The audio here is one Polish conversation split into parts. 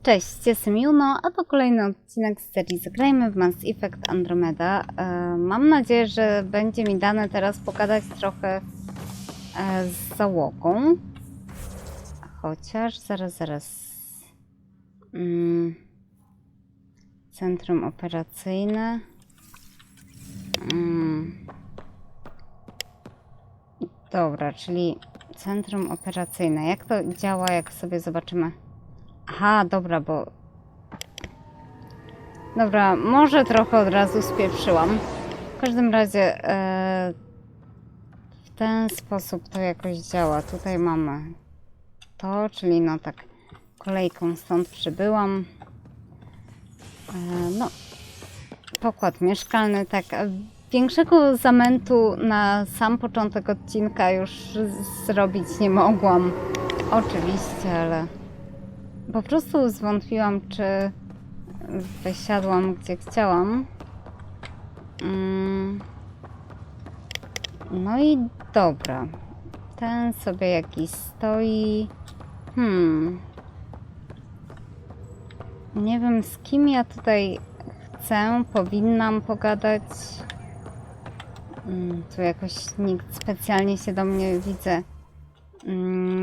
Cześć, jestem Juno, a to kolejny odcinek z serii Zagrajmy w Mass Effect Andromeda. Mam nadzieję, że będzie mi dane teraz pogadać trochę z załogą. Chociaż, zaraz. Centrum operacyjne. Dobra, czyli centrum operacyjne. Jak to działa, jak sobie zobaczymy? Aha, dobra, bo... Dobra, może trochę od razu spieprzyłam. W każdym razie w ten sposób to jakoś działa. Tutaj mamy to, czyli no tak kolejką stąd przybyłam. No, pokład mieszkalny, tak. Większego zamętu na sam początek odcinka już zrobić nie mogłam. Oczywiście, ale... Po prostu zwątpiłam, czy wysiadłam gdzie chciałam. No i dobra. Ten sobie jakiś stoi. Nie wiem, z kim ja tutaj powinnam pogadać. Tu jakoś nikt specjalnie się do mnie, widzę,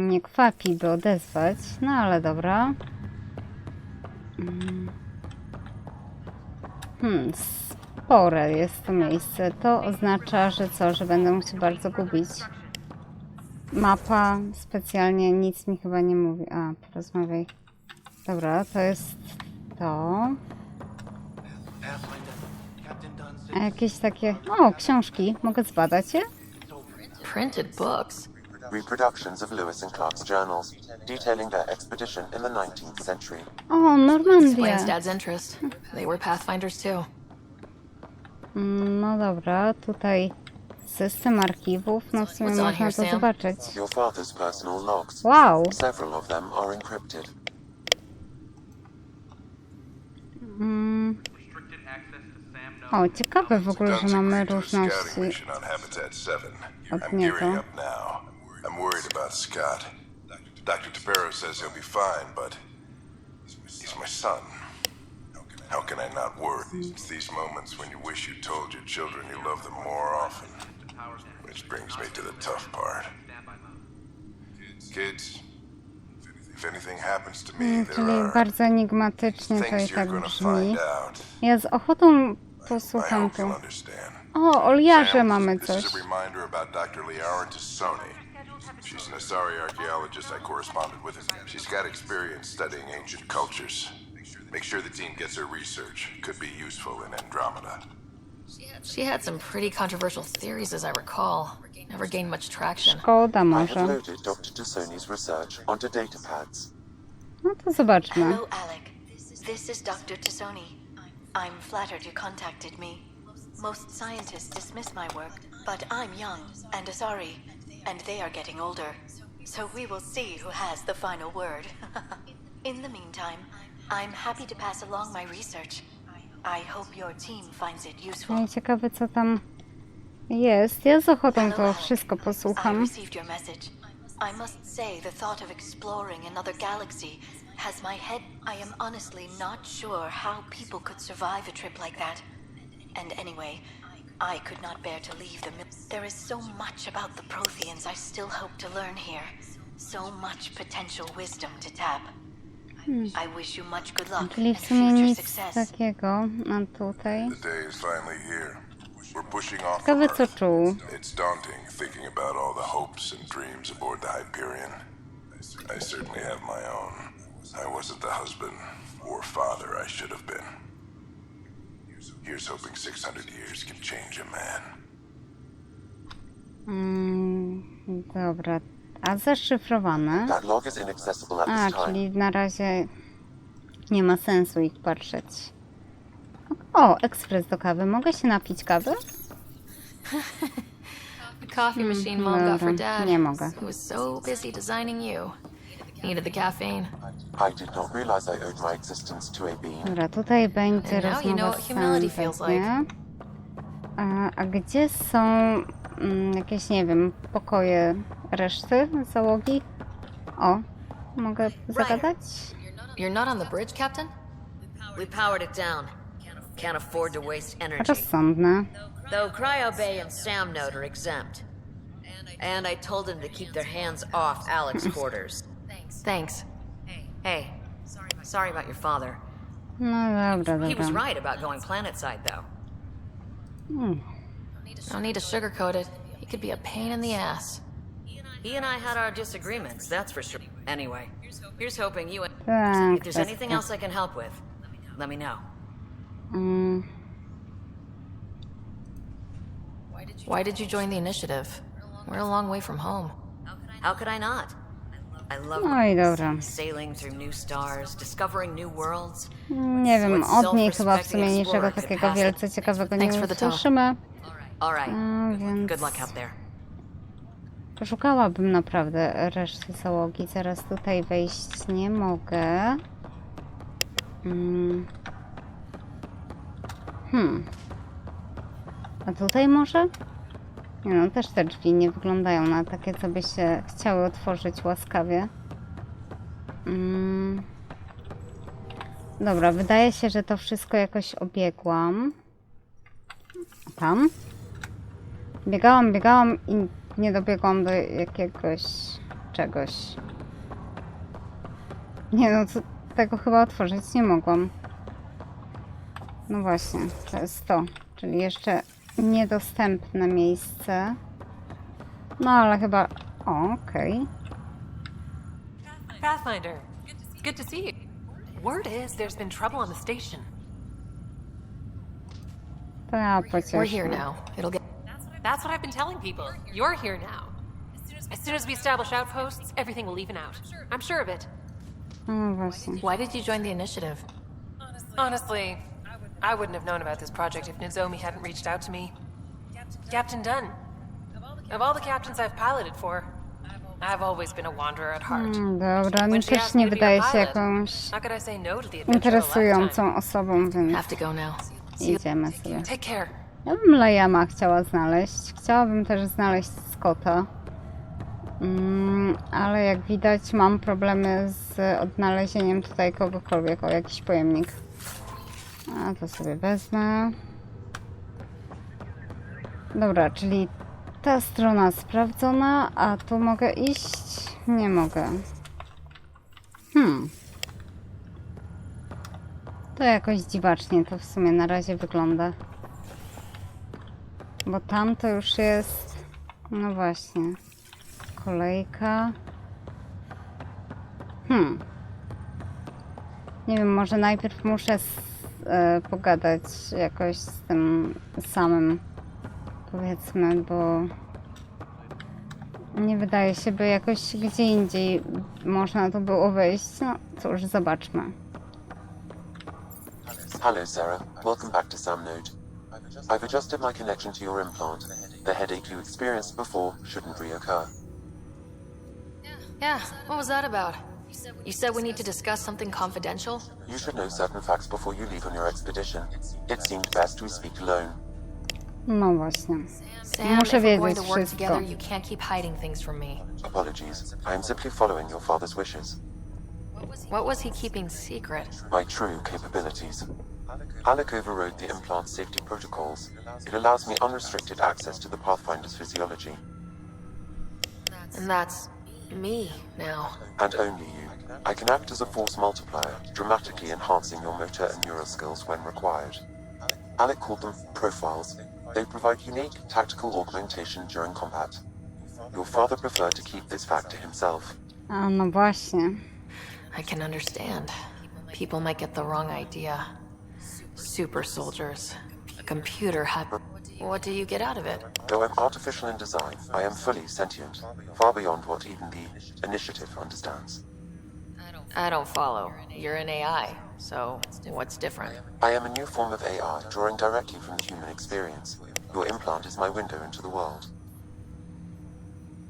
nie kwapi, by odezwać. No ale dobra. Spore jest to miejsce. To oznacza, że co? Że będę się bardzo gubić. Mapa specjalnie nic mi chyba nie mówi. A, porozmawiaj. Dobra, to jest to. A jakieś takie... O, książki. Mogę zbadać je? Printed books. Reproductions of Lewis and Clark's journals, detailing their expedition in the 19th century. O, Normandia. Explains Dad's interest. They were pathfinders too. No dobra, tutaj system archiwów, no w sumie można to zobaczyć. Your father's personal logs. Wow. Several of them are encrypted. O, ciekawe w ogóle, że mamy różności od niego. I'm worried about Scott. Dr. Tapero says he'll be fine, but he's my son. How can I not worry? It's these moments when you wish you told your children you love them more often. Which brings me to the tough part. Kids, if anything happens to me, there Czyli are bardzo enigmatycznie to i things you're tak gonna brzmi. find out. Ja z ochotą I posłucham hope tu. you'll understand. O, Oliarze Sam, mamy this coś. is a reminder about Dr. Liara Tassoni. She's an Asari archaeologist. I corresponded with her. She's got experience studying ancient cultures. Make sure the team gets her research. Could be useful in Andromeda. She had some pretty controversial theories, as I recall. Never gained much traction. Szkoda I może. have loaded Dr. Tassoni's research onto datapads. No to zobaczmy. Hello, Alec. This is Dr. Tassoni. I'm flattered you contacted me. Most scientists dismiss my work, but I'm young and Asari, and they are getting older. So we will see who has the final word. In the meantime, I'm happy to pass along my research. I hope your team finds it useful. No i ciekawe, co tam jest. Ja z ochotą Hello, to Alec. wszystko I posłucham. received your message. I must say the thought of exploring another galaxy has my head. I am honestly not sure how people could survive a trip like that. And anyway, I could not bear to leave the There is so much about the Protheans I still hope to learn here. So much potential wisdom to tap. I wish you much good luck Czyli and w sumie future nic success. takiego. A tutaj. The day is finally here. We're pushing off from Ciekawe, co Earth. czuł. It's daunting thinking about all the hopes and dreams aboard the Hyperion. I certainly have my own. I wasn't the husband or father I should have been. Here's hoping 600 years can change a man. Dobra. A zaszyfrowane? That log is inaccessible at A, this time. czyli na razie nie ma sensu ich patrzeć. O, ekspres do kawy. Mogę się napić kawy? The coffee machine Mom got for Dad. Nie mogę. He was so busy designing you. Needed the caffeine. I did not realize I owed my existence to a being. Dobra, tutaj będzie And now you know rozmowa what z humility Sam feels pewnie. A gdzie są jakieś, nie wiem, pokoje reszty załogi? O, mogę zagadać? You're not on the bridge, Captain? We powered it down. Can't afford to waste energy. Rozsądne. Though Cryo Bay and Sam Note are exempt. And I told them to keep their hands off Alec's quarters. Thanks. Hey, sorry about your father. No dobra, He was dobra. right about going planetside, though. No need to sugarcoat it. He could be a pain in the ass. He and I had our disagreements, that's for sure. Anyway, here's hoping you... Tak, If there's anything else I can help with, let me know. Why did you join the initiative? We're a long way from home. How could I not? I love No i dobra. sailing through new stars, discovering new worlds. Nie wiem, od niej chyba w sumie niczego takiego wielce ciekawego nie Thanks for the talk. usłyszymy. All right, Więc good luck out there. poszukałabym naprawdę reszty załogi. Zaraz tutaj wejść nie mogę. A tutaj może? Nie no, też te drzwi nie wyglądają na takie, co by się chciały otworzyć łaskawie. Dobra, wydaje się, że to wszystko jakoś obiegłam. Tam? Biegałam i nie dobiegłam do jakiegoś czegoś. Nie no, tego chyba otworzyć nie mogłam. No właśnie, to jest to. Czyli jeszcze niedostępne miejsce. No ale chyba... O, okej. Pathfinder, good to see you. Word is there's been trouble on the station. To ja We're pocieszę. here now. It'll get... That's what I've been telling people. You're here now. As soon as we establish outposts, everything will even out. I'm sure of it. No właśnie. Why did you join the initiative? Honestly, I wouldn't have known about this project if Nozomi hadn't reached out to me. Captain Dunn. Of all the captains I've piloted for, I've always been a wanderer at heart. Dobra, mi When she też asked me nie to be wydaje a się pilot, jakąś how could I say no to the adventure of a lifetime? interesującą osobą, więc Have to go now. idziemy sobie. Take care. Ja bym Liama chciała znaleźć. Chciałabym też znaleźć Scotta. Ale jak widać mam problemy z odnalezieniem tutaj kogokolwiek. O, jakiś pojemnik. A to sobie wezmę. Dobra, czyli ta strona sprawdzona, a tu mogę iść? Nie mogę. To jakoś dziwacznie to w sumie na razie wygląda. Bo tam to już jest... No właśnie. Kolejka. Nie wiem, może najpierw muszę pogadać jakoś z tym samym, powiedzmy, bo nie wydaje się, by jakoś gdzie indziej można to było wejść. No cóż, zobaczmy. Hello, Sarah. Welcome back to Sam Note. I've adjusted my connection to your implant. The headache you experienced before shouldn't reoccur. Yeah, what was that about? You said we need to discuss something confidential? You should know certain facts before you leave on your expedition. It seemed best we speak alone. No właśnie. Sam, Muszę if we're going wiedzieć to work wszystko. together, you can't keep hiding things from me. Apologies. I am simply following your father's wishes. What was he keeping secret? My true capabilities. Alec overrode the implant safety protocols. It allows me unrestricted access to the Pathfinder's physiology. And that's me now. And only you. I can act as a force multiplier, dramatically enhancing your motor and neural skills when required. Alec called them profiles. They provide unique tactical augmentation during combat. Your father preferred to keep this fact to himself. A no właśnie. I can understand. People might get the wrong idea. Super soldiers. A computer had... What do you get out of it? Though I'm artificial in design, I am fully sentient, far beyond what even the Initiative understands. I don't follow. You're an AI, so what's different? I am a new form of AI, drawing directly from the human experience. Your implant is my window into the world.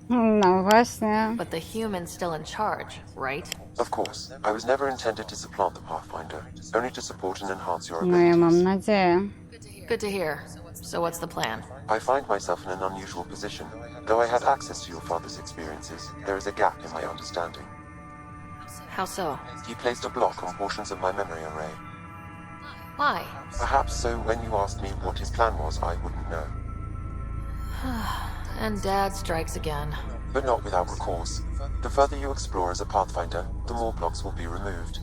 No właśnie. But the human's still in charge, right? Of course, I was never intended to supplant the Pathfinder, only to support and enhance your No ja mam abilities. nadzieję. Good to hear. So what's the plan? I find myself in an unusual position. Though I had access to your father's experiences, there is a gap in my understanding. How so? He placed a block on portions of my memory array. Why? Perhaps so when you asked me what his plan was, I wouldn't know. And Dad strikes again. But not without recourse. The further you explore as a Pathfinder, the more blocks will be removed.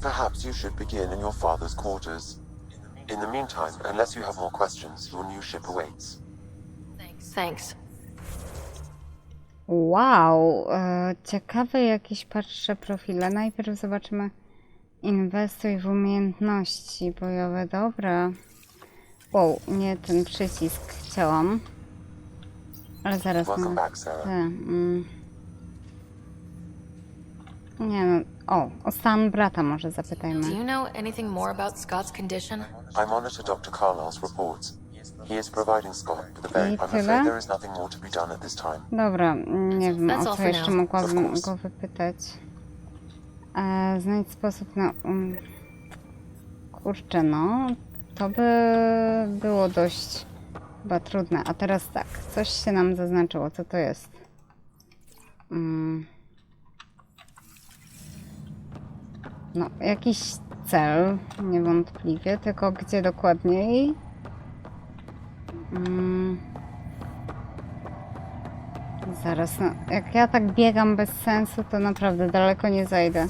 Perhaps you should begin in your father's quarters. In the meantime, unless you have more questions, your new ship awaits. Thanks. Wow, ciekawe jakieś patrzę profile. Najpierw zobaczymy. Inwestuj w umiejętności bojowe. Dobra. Wow, nie ten przycisk chciałam. Ale zaraz. Welcome back, Sarah. Nie no. O stan brata może zapytajmy. Do you know anything more about Scott's condition? I monitor Dr. Carlisle's reports. He is providing Scott with a very... I I'm tyle? afraid there is nothing more to be done at this time. Dobra, nie wiem That's o all co for jeszcze now. mogłabym Of course. go wypytać. Znajdź sposób na... Kurczę no, to by było dość chyba trudne. A teraz tak, coś się nam zaznaczyło, co to jest? No, jakiś cel, niewątpliwie, tylko gdzie dokładniej? Zaraz, no, jak ja tak biegam bez sensu, to naprawdę daleko nie zajdę.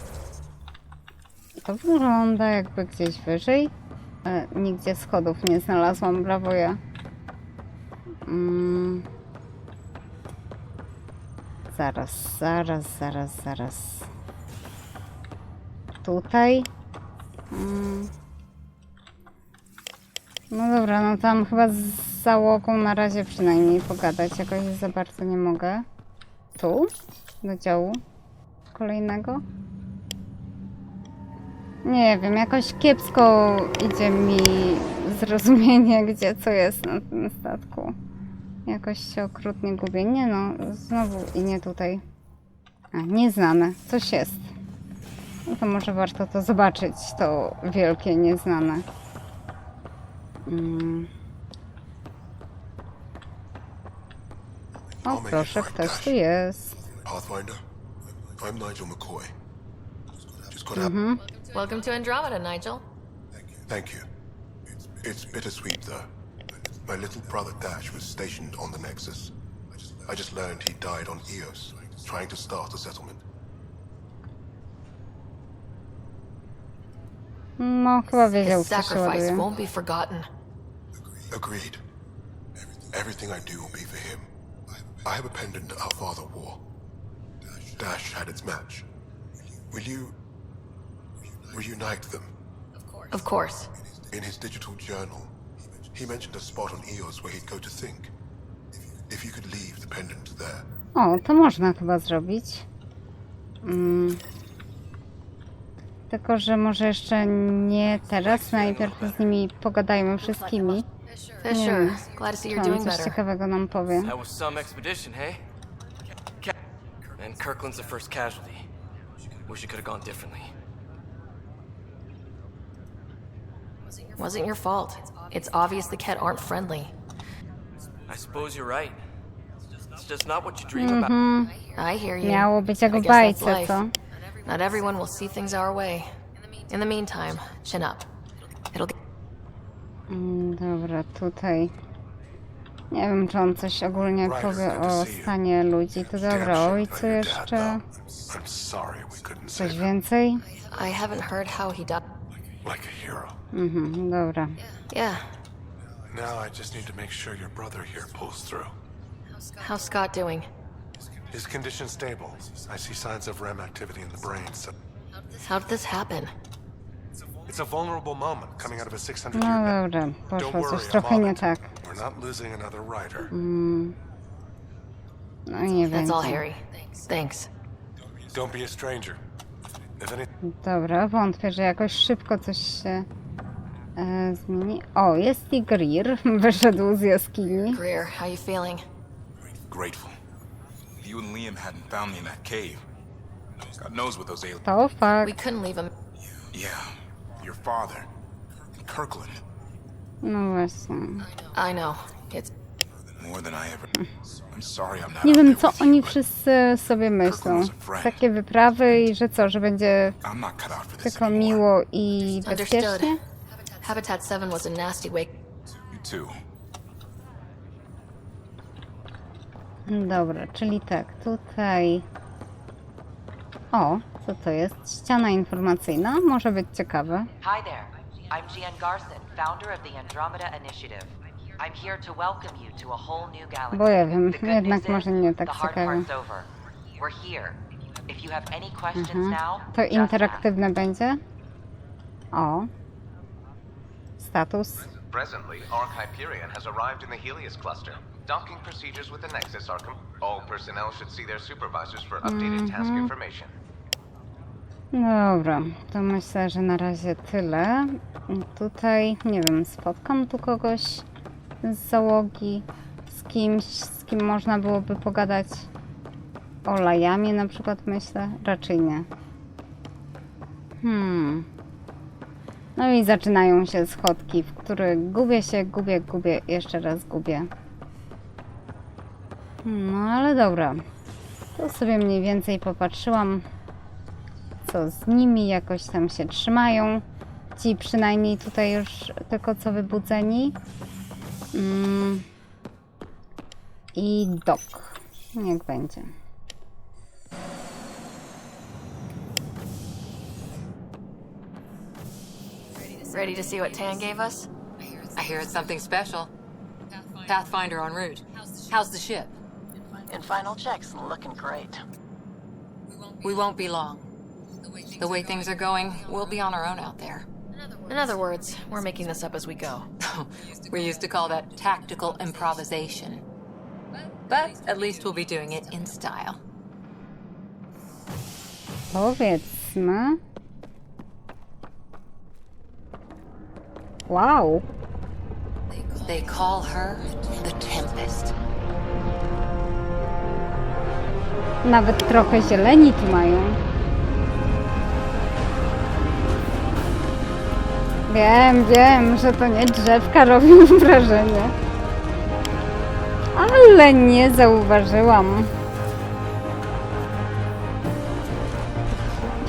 To wygląda jakby gdzieś wyżej. Nigdzie schodów nie znalazłam, brawo ja. Zaraz. Tutaj. No dobra, no tam chyba z załogą na razie przynajmniej pogadać. Jakoś za bardzo nie mogę. Tu? Do działu kolejnego? Nie wiem, jakoś kiepsko idzie mi zrozumienie, gdzie co jest na tym statku. Jakoś się okrutnie gubię. Nie no, znowu i nie tutaj. Nieznane. Coś jest. No to może warto to zobaczyć, to wielkie, nieznane. O, proszę, ktoś tu jest. Pathfinder, I'm Nigel McCoy. Just got Welcome to Andromeda, Nigel. Thank you. It's bittersweet, though. My little brother Dash was stationed on the Nexus. I just learned he died on Eos, trying to start a settlement. No, chyba wiedział, His co się sacrifice ładuje. won't be forgotten. Agreed. Everything I do will be for him. I have a pendant our father wore. Dash had its match. Will you reunite them? Of course. In his digital journal, he mentioned a spot on Eos where he'd go to think. If you could leave the pendant there. O, to można chyba zrobić. Tylko, że może jeszcze nie teraz. Najpierw z nimi pogadajmy wszystkimi. Sure. Glad to see you're On doing coś better. ciekawego nam powie. That was some expedition, hey? And Kirkland's the first casualty. Wish it could have gone differently. Wasn't your fault. It's obvious the Ket aren't friendly. I suppose you're right. It's just not what you dream about. I hear you. Miało być jak I w guess that's bajce, life. co? Not everyone will see things our way. In the meantime, chin up. It'll get... Dobra, tutaj. Nie wiem, czy on coś ogólnie powie o stanie ludzi. To dobra, o ojcu jeszcze. I'm sorry we couldn't Coś save him. więcej? I haven't heard how he died. Like a hero. Dobra. Yeah. Now I just need to make sure your brother here pulls through. How's Scott doing? His condition stable. I see signs of REM activity in the brain, so How did this happen? it's a vulnerable moment coming out of a 600-year No dobra, Don't poszło worry, coś I'm trochę on nie it. tak. We're not losing another rider. No i nie wiem. That's all, Harry. Thanks. Don't be a stranger. If any Dobra, wątpię, że jakoś szybko coś się zmieni. O, jest i Greer. Wyszedł z jaskini. Greer, how you feeling? Grateful. If you and Liam hadn't found me in that cave, God knows what those aliens. To We fakt. couldn't leave him. Yeah, your father, and Kirkland. No właśnie. I know. It's... more than I ever. I'm sorry I'm not Nie out wiem, there co with you, oni but wszyscy sobie myślą. Takie wyprawy i że co, że będzie I'm not cut out for this tylko anymore. miło i Understood. bezpiecznie? Habitat 7 was a nasty wake. You too. Dobra, czyli tak, tutaj... O, co to jest? Ściana informacyjna? Może być ciekawe. Hi there. I'm Gian Garson, founder of the Andromeda Initiative. I'm here to welcome you to a whole new galaxy. Bo ja wiem, The good jednak news może is, nie tak the hard ciekawe. part's over. We're here. If you have any questions now, To just interaktywne będzie? O. Status. Presently, Ark Hyperion has arrived in the Helios cluster. Docking procedures with the Nexus are all personnel should see their supervisors for updated task information. Dobra, to myślę, że na razie tyle. Tutaj, nie wiem, spotkam tu kogoś z załogi, z kimś, z kim można byłoby pogadać o Lajamie na przykład, myślę? Raczej nie. No i zaczynają się schodki, w których gubię się, gubię, jeszcze raz gubię. No ale dobra. Tu sobie mniej więcej popatrzyłam, co z nimi, jakoś tam się trzymają. Ci przynajmniej tutaj już tylko co wybudzeni. I dok. Niech będzie. Ready to see what Tan gave us? I hear it's something special. Pathfinder en route. How's the ship? in final checks, looking great. We won't be long. The way things are going, we'll be on our own out there. In other words, we're making this up as we go. We used to call that tactical improvisation. But at least we'll be doing it in style. Powiedzmy. Wow. They call her the Tempest. Nawet trochę zieleni tu mają. Wiem, że to nie drzewka robią wrażenie. Ale nie zauważyłam.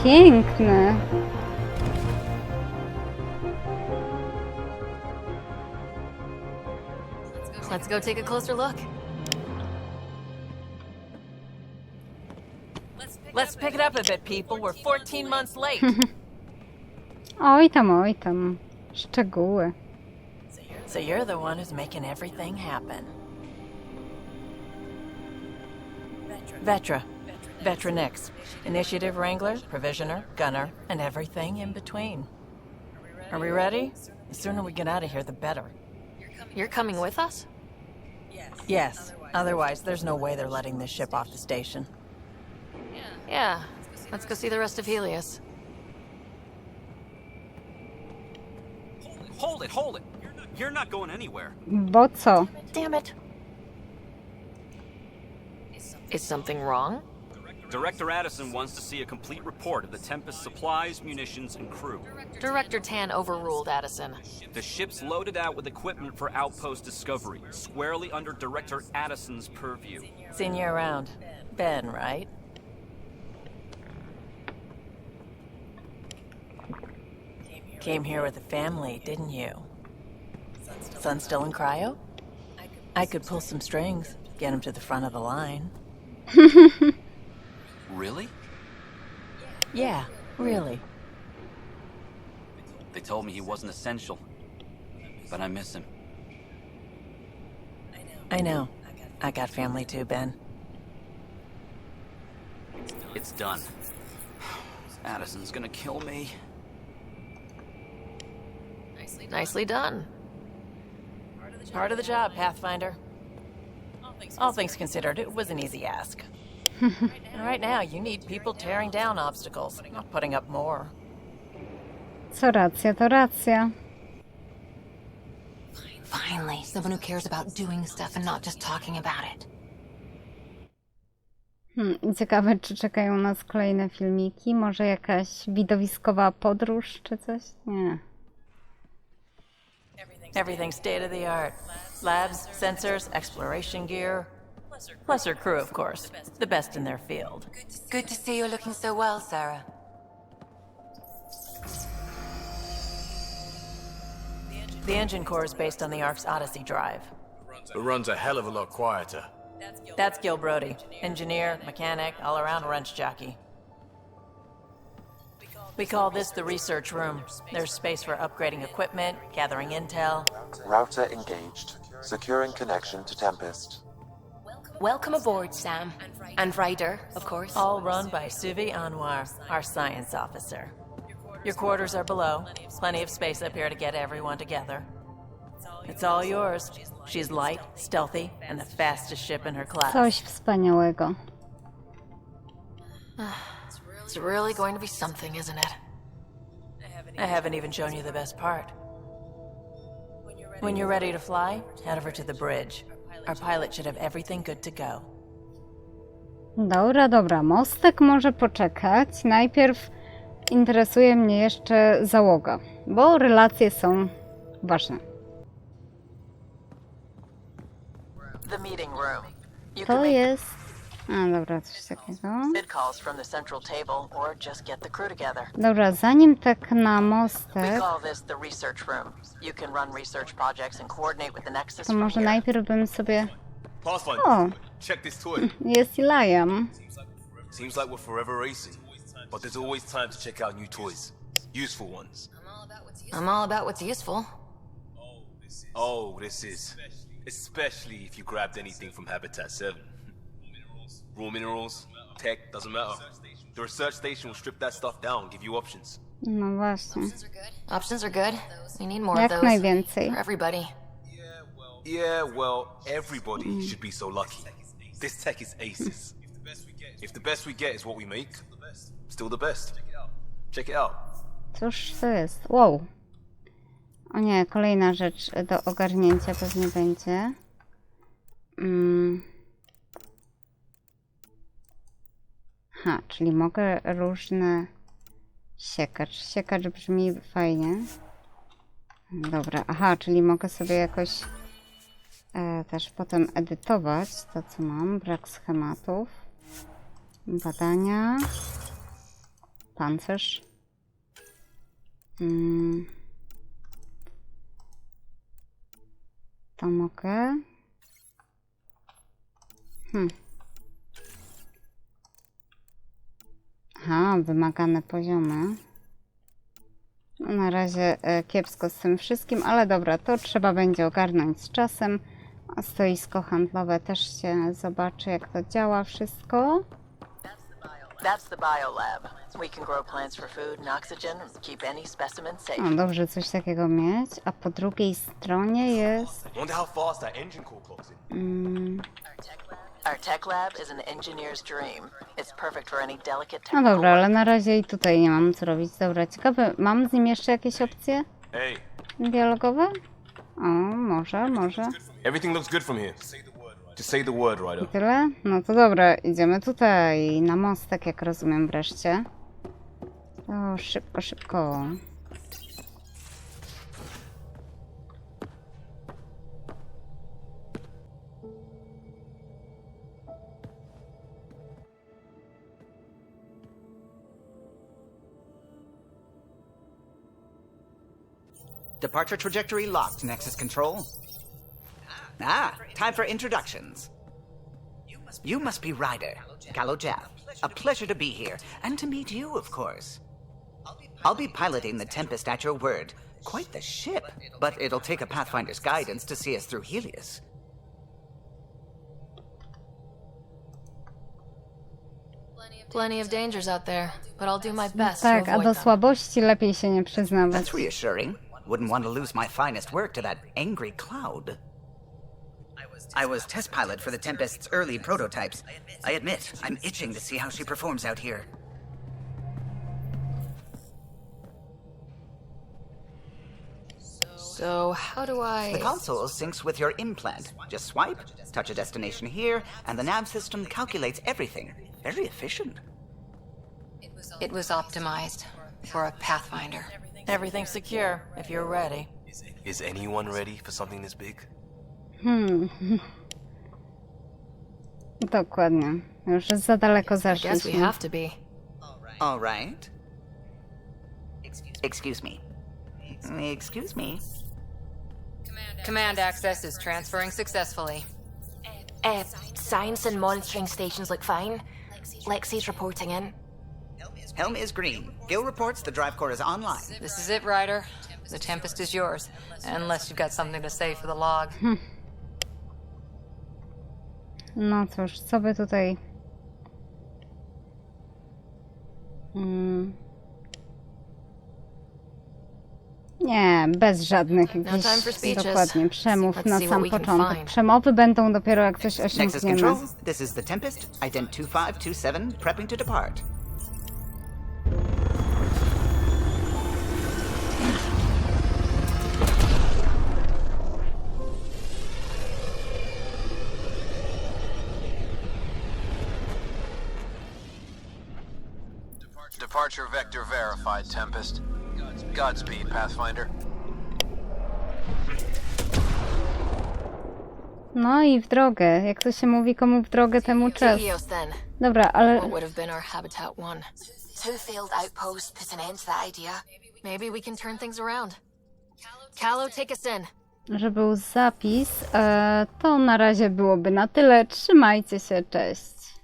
Piękny. Let's go take a closer look. Let's pick it up a bit, people. We're 14 months late. Oj tam. Szczegóły. So you're the one who's making everything happen. Vetra Nix. Initiative Wrangler, Provisioner, Gunner, and everything in between. Are we ready? The sooner we get out of here, the better. You're coming with us? Yes. Otherwise, there's no way they're letting this ship off the station. Yeah. Let's go see the rest of Helios. Hold it! You're not going anywhere. Bo co? Damn it. Is something wrong? Director Addison wants to see a complete report of the Tempest supplies, munitions, and crew. Director Tan overruled Addison. The ship's loaded out with equipment for outpost discovery, squarely under Director Addison's purview. Seen you around. Ben, right? Came here with a family, didn't you? Son still in cryo? I could pull some strings, get him to the front of the line. Really? Yeah, really. They told me he wasn't essential, but I miss him. I know. I got family too, Ben. It's done. Addison's gonna kill me. Nicely done. Part of the job, Pathfinder. All things considered, it was an easy ask. And right now, you need people tearing down obstacles, not putting up more. Co racja, to racja. Finally, someone who cares about doing stuff and not just talking about it. Ciekawe, czy czekają nas kolejne filmiki. Może jakaś widowiskowa podróż, czy coś? Nie. Everything state of the art. Labs, sensors, exploration gear. Plus her crew, of course. The best in their field. Good to see you're looking so well, Sarah. The engine core is based on the Ark's Odyssey drive. It runs a hell of a lot quieter. That's Gil Brody. Engineer, mechanic, all-around wrench jockey. We call this the research room. There's space for upgrading equipment, gathering intel. Router engaged. Securing connection to Tempest. Welcome aboard, Sam. And Ryder, of course. All run by Suvi Anwar, our science officer. Your quarters are below. Plenty of space up here to get everyone together. It's all yours. She's light, stealthy, and the fastest ship in her class. Coś wspaniałego. It's really going to be something, isn't it? I haven't even shown you the best part. When you're ready to fly, head over to the bridge. Our pilot should have everything good to go. Dobra, dobra. Mostek może poczekać. Najpierw interesuje mnie jeszcze załoga, bo relacje są ważne. The meeting room. You To can make jest... A, dobra, coś takiego. calls from the central table or just get the crew together. Dobra, zanim tak na We mostek, call this the research room. You can run research projects and coordinate with the Nexus to from może here. najpierw bym sobie... Pathfinder, O, check this toy. jest Liam. Seems like we're forever racing, but there's always time to check out new toys. Useful ones. I'm all about what's useful. Oh, this is. Especially if you grabbed anything from Habitat 7. Raw minerals, tech, doesn't matter. The research station will strip that stuff down and give you options. No właśnie. Options are good. We need more of Jak those. najwięcej. For everybody. Yeah, well, everybody should be so lucky. This tech is aces. If the best we get is what we make, still the best. Check it out. Cóż to jest? Wow. O nie, kolejna rzecz do ogarnięcia pewnie będzie. Ha, czyli mogę różne... Siekacz. Siekacz brzmi fajnie. Dobra, aha, czyli mogę sobie jakoś też potem edytować to, co mam. Brak schematów. Badania. Pancerz. To mogę. Aha, wymagane poziomy. No, na razie kiepsko z tym wszystkim, ale dobra, to trzeba będzie ogarnąć z czasem. A stoisko handlowe też się zobaczy, jak to działa wszystko. That's the biolab. We can grow plants for food and oxygen and keep any specimen safe. No dobrze, coś takiego mieć. A po drugiej stronie jest... Wonder how fast that engine core clocks in. Our tech lab is an engineer's dream. It's perfect for any delicate No technical dobra, ale na razie i tutaj nie mam co robić. Dobra, ciekawe, mam z nim jeszcze jakieś opcje Hey, dialogowe? O, może. everything looks good from here. Just say the word, I Ryder. tyle? No to dobra, idziemy tutaj na mostek, jak rozumiem wreszcie. O, szybko. Departure trajectory locked, Nexus Control. Time for introductions. You must be Ryder, Gallo-Jap. A pleasure to be here, and to meet you, of course. I'll be piloting the Tempest at your word. Quite the ship, but it'll take a Pathfinder's guidance to see us through Helios. Plenty of dangers out there, but I'll do my best to Tak, a avoid do them. słabości lepiej się nie przyznawać. That's reassuring. Wouldn't want to lose my finest work to that angry cloud. I was test pilot for the Tempest's early prototypes. I admit, I'm itching to see how she performs out here. So, how do I... The console syncs with your implant. Just swipe, touch a destination here, and the nav system calculates everything. Very efficient. It was optimized for a Pathfinder. Everything's secure, if you're ready. Is anyone ready for something this big? Dokładnie. Już za daleko zaszliśmy. All right. Excuse me. Excuse me. Command access is transferring successfully. Science and monitoring stations look fine. Lexi's reporting in. Helm is green. Gil reports the drive core is online. This is it, Ryder. The Tempest is yours, unless you've got something to say for the log. No cóż, co by tutaj... Nie, bez żadnych jakichś dokładnie przemów na sam początek. Przemowy będą dopiero jak coś Nexus osiągniemy. Control, this is the Tempest, ident 2527, prepping to depart. Departure vector verified, Tempest. Godspeed, Pathfinder. No i w drogę. Jak to się mówi, komu w drogę, temu czas. Dobra, ale... What would have been our Habitat 1? 2 failed outposts put an end to that idea. Maybe we can turn things around. Callow, take us in. Że był zapis, to na razie byłoby na tyle. Trzymajcie się, cześć.